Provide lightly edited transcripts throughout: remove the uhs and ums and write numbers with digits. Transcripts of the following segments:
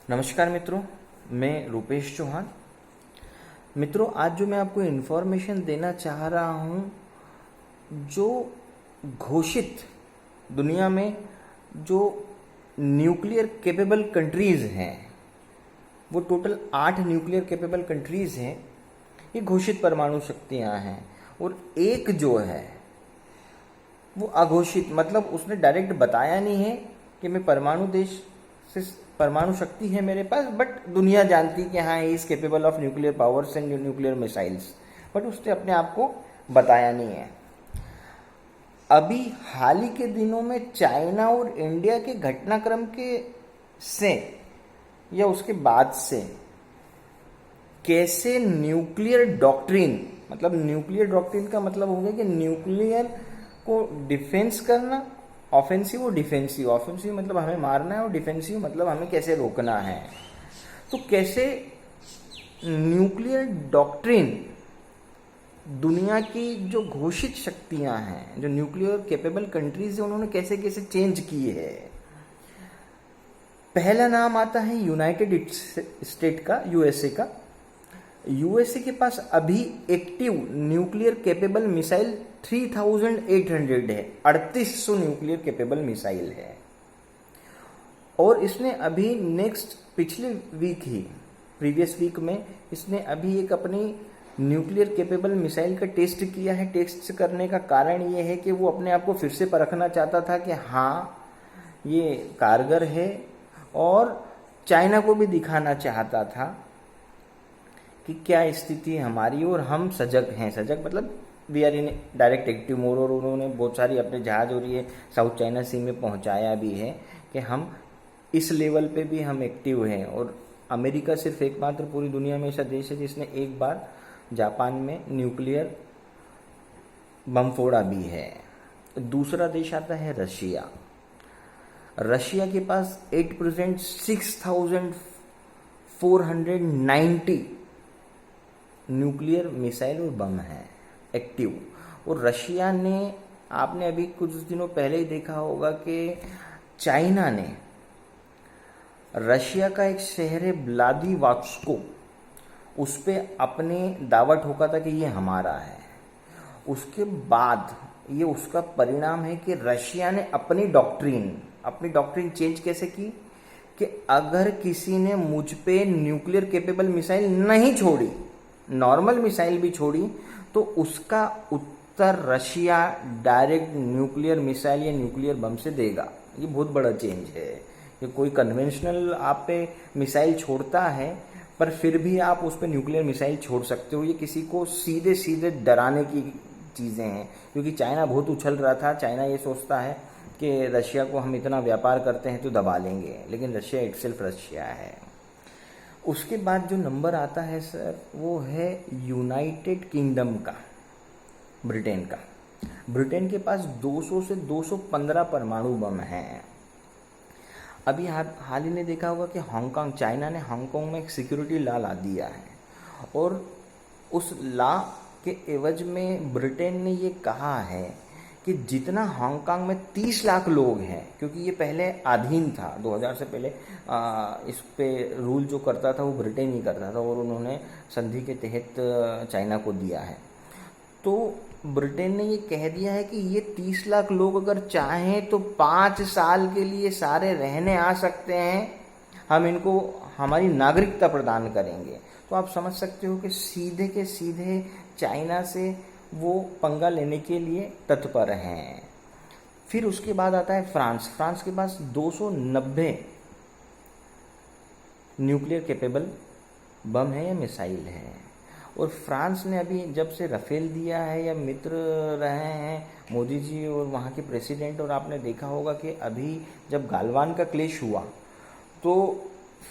नमस्कार मित्रों, मैं रूपेश चौहान। मित्रों, आज जो मैं आपको इन्फॉर्मेशन देना चाह रहा हूँ, जो घोषित दुनिया में जो न्यूक्लियर कैपेबल कंट्रीज़ हैं, वो टोटल 8 न्यूक्लियर कैपेबल कंट्रीज़ हैं। ये घोषित परमाणु शक्तियाँ हैं और एक जो है वो अघोषित, मतलब उसने डायरेक्ट बताया नहीं है कि मैं परमाणु देश से परमाणु शक्ति है मेरे पास, बट दुनिया जानती कि हाँ he is capable of nuclear powers and nuclear missiles, but उसने अपने आप को बताया नहीं है। अभी हाल ही के दिनों में चाइना और इंडिया के घटनाक्रम के से या उसके बाद से कैसे न्यूक्लियर डॉक्ट्रिन, मतलब न्यूक्लियर डॉक्ट्रिन का मतलब हो गया कि न्यूक्लियर को डिफेंस करना, ऑफेंसिव और डिफेंसिव। ऑफेंसिव मतलब हमें मारना है और डिफेंसिव मतलब हमें कैसे रोकना है। तो कैसे न्यूक्लियर डॉक्ट्रिन दुनिया की जो घोषित शक्तियां हैं, जो न्यूक्लियर कैपेबल कंट्रीज है, उन्होंने कैसे कैसे चेंज की है। पहला नाम आता है यूनाइटेड स्टेट का, यूएसए का। यूएसए के पास अभी एक्टिव न्यूक्लियर कैपेबल मिसाइल 3800 है, 3800 न्यूक्लियर कैपेबल मिसाइल है। और इसने अभी पिछले वीक ही, प्रीवियस वीक में इसने अभी एक अपनी न्यूक्लियर कैपेबल मिसाइल का टेस्ट किया है। टेस्ट करने का कारण ये है कि वो अपने आप को फिर से परखना चाहता था कि हाँ ये कारगर है, और चाइना को भी दिखाना चाहता था कि क्या स्थिति है हमारी और हम सजग हैं। सजग मतलब we are in direct active mode. और उन्होंने बहुत सारी अपने जहाज और ये साउथ चाइना सी में पहुंचाया भी है कि हम इस लेवल पे भी हम एक्टिव हैं। और अमेरिका सिर्फ एकमात्र पूरी दुनिया में ऐसा देश है जिसने एक बार जापान में न्यूक्लियर बम फोड़ा भी है। दूसरा देश आता है रशिया। रशिया के पास 8% 6490 न्यूक्लियर मिसाइल और बम है एक्टिव। और रशिया ने, आपने अभी कुछ दिनों पहले ही देखा होगा कि चाइना ने रशिया का एक शहर है व्लादिवोस्तोक, उस पर अपने दावा ठोका था कि ये हमारा है। उसके बाद ये उसका परिणाम है कि रशिया ने अपनी डॉक्ट्रिन चेंज कैसे की कि अगर किसी ने मुझ पे न्यूक्लियर कैपेबल मिसाइल नहीं छोड़ी, नॉर्मल मिसाइल भी छोड़ी, तो उसका उत्तर रशिया डायरेक्ट न्यूक्लियर मिसाइल या न्यूक्लियर बम से देगा। ये बहुत बड़ा चेंज है। ये कोई कन्वेंशनल आप पे मिसाइल छोड़ता है, पर फिर भी आप उस पर न्यूक्लियर मिसाइल छोड़ सकते हो। ये किसी को सीधे सीधे डराने की चीज़ें हैं, क्योंकि चाइना बहुत उछल रहा था। चाइना ये सोचता है कि रशिया को हम इतना व्यापार करते हैं तो दबा लेंगे, लेकिन रशिया इटसेल्फ रशिया है। उसके बाद जो नंबर आता है सर, वो है यूनाइटेड किंगडम का, ब्रिटेन का। ब्रिटेन के पास 200 से 215 परमाणु बम हैं। अभी हाल ही में देखा होगा कि हांगकांग, चाइना ने हांगकांग में एक सिक्योरिटी लॉ ला दिया है, और उस लॉ के एवज में ब्रिटेन ने ये कहा है कि जितना हांगकांग में 30 लाख लोग हैं, क्योंकि ये पहले अधीन था, 2000 से पहले इस पे रूल जो करता था वो ब्रिटेन ही करता था, और उन्होंने संधि के तहत चाइना को दिया है। तो ब्रिटेन ने ये कह दिया है कि ये 30 लाख लोग अगर चाहें तो 5 साल के लिए सारे रहने आ सकते हैं, हम इनको हमारी नागरिकता प्रदान करेंगे। तो आप समझ सकते हो कि सीधे के सीधे चाइना से वो पंगा लेने के लिए तत्पर हैं। फिर उसके बाद आता है फ्रांस। फ्रांस के पास 290 न्यूक्लियर कैपेबल बम है या मिसाइल है। और फ्रांस ने अभी जब से राफेल दिया है, या मित्र रहे हैं मोदी जी और वहाँ के प्रेसिडेंट, और आपने देखा होगा कि अभी जब गालवान का क्लेश हुआ तो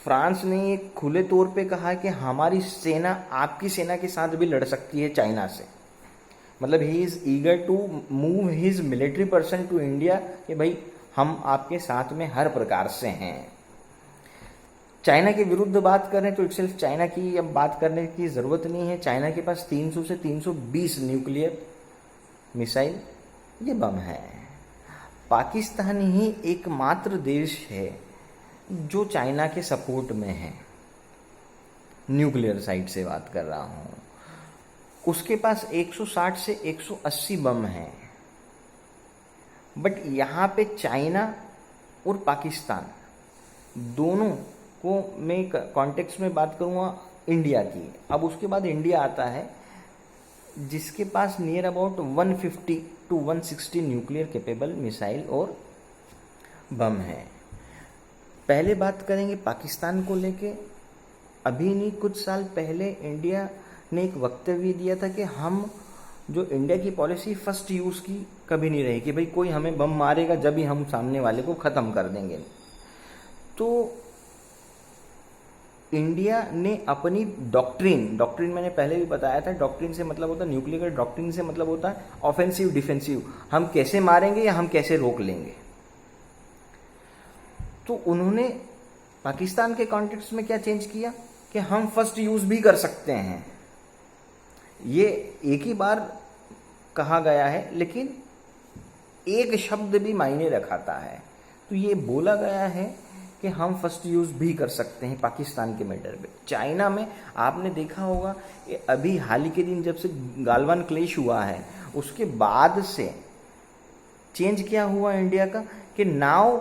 फ्रांस ने खुले तौर पे कहा कि हमारी सेना आपकी सेना के साथ भी लड़ सकती है चाइना से। मतलब he is eager to move his military person to India, कि भाई हम आपके साथ में हर प्रकार से हैं। चाइना के विरुद्ध बात करें तो सिर्फ चाइना की अब बात करने की ज़रूरत नहीं है। चाइना के पास 300 से 320 न्यूक्लियर मिसाइल, ये बम है। पाकिस्तान ही एकमात्र देश है जो चाइना के सपोर्ट में है, न्यूक्लियर साइड से बात कर रहा हूँ, उसके पास 160 से 180 बम हैं। बट यहाँ पे चाइना और पाकिस्तान दोनों को मैं कॉन्टेक्स्ट में बात करूँगा इंडिया की। अब उसके बाद इंडिया आता है जिसके पास near about 150 to 160 nuclear capable missile और बम है। पहले बात करेंगे पाकिस्तान को लेके। अभी नहीं, कुछ साल पहले इंडिया ने एक वक्तव्य दिया था कि हम जो इंडिया की पॉलिसी फर्स्ट यूज़ की कभी नहीं रही कि भाई कोई हमें बम मारेगा जब ही हम सामने वाले को ख़त्म कर देंगे। तो इंडिया ने अपनी डॉक्ट्रिन मैंने पहले भी बताया था, डॉक्ट्रिन से मतलब होता है न्यूक्लियर डॉक्ट्रिन से मतलब होता है ऑफेंसिव डिफेंसिव, हम कैसे मारेंगे या हम कैसे रोक लेंगे। तो उन्होंने पाकिस्तान के कॉन्टेक्स्ट में क्या चेंज किया कि हम फर्स्ट यूज भी कर सकते हैं। ये एक ही बार कहा गया है लेकिन एक शब्द भी मायने रखाता है। तो ये बोला गया है कि हम फर्स्ट यूज भी कर सकते हैं पाकिस्तान के मैटर पे। चाइना में आपने देखा होगा अभी हाल ही के दिन जब से गालवान क्लैश हुआ है उसके बाद से चेंज क्या हुआ इंडिया का कि now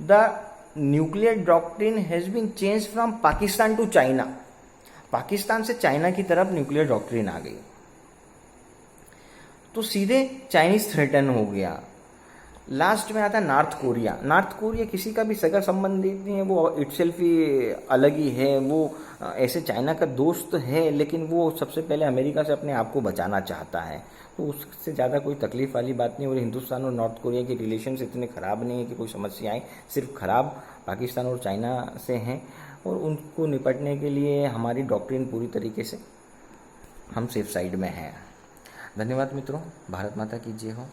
the nuclear doctrine has been change from Pakistan to China. Pakistan से चाइना की तरफ न्यूक्लियर डॉक्ट्रिन आ गई, तो सीधे चाइनीज थ्रेटन हो गया। लास्ट में आता है नॉर्थ कोरिया। नॉर्थ कोरिया किसी का भी सगा संबंधित नहीं है, वो इटसेल्फ ही अलग ही है। वो ऐसे चाइना का दोस्त है लेकिन वो सबसे पहले अमेरिका से अपने आप को बचाना चाहता है, तो उससे ज़्यादा कोई तकलीफ वाली बात नहीं। और हिंदुस्तान और नॉर्थ कोरिया के रिलेशंस इतने ख़राब नहीं है कि कोई समस्याएं, सिर्फ ख़राब पाकिस्तान और चाइना से हैं। और उनको निपटने के लिए हमारी डॉक्ट्रिन पूरी तरीके से हम सेफ साइड में हैं। धन्यवाद मित्रों, भारत माता की जय हो।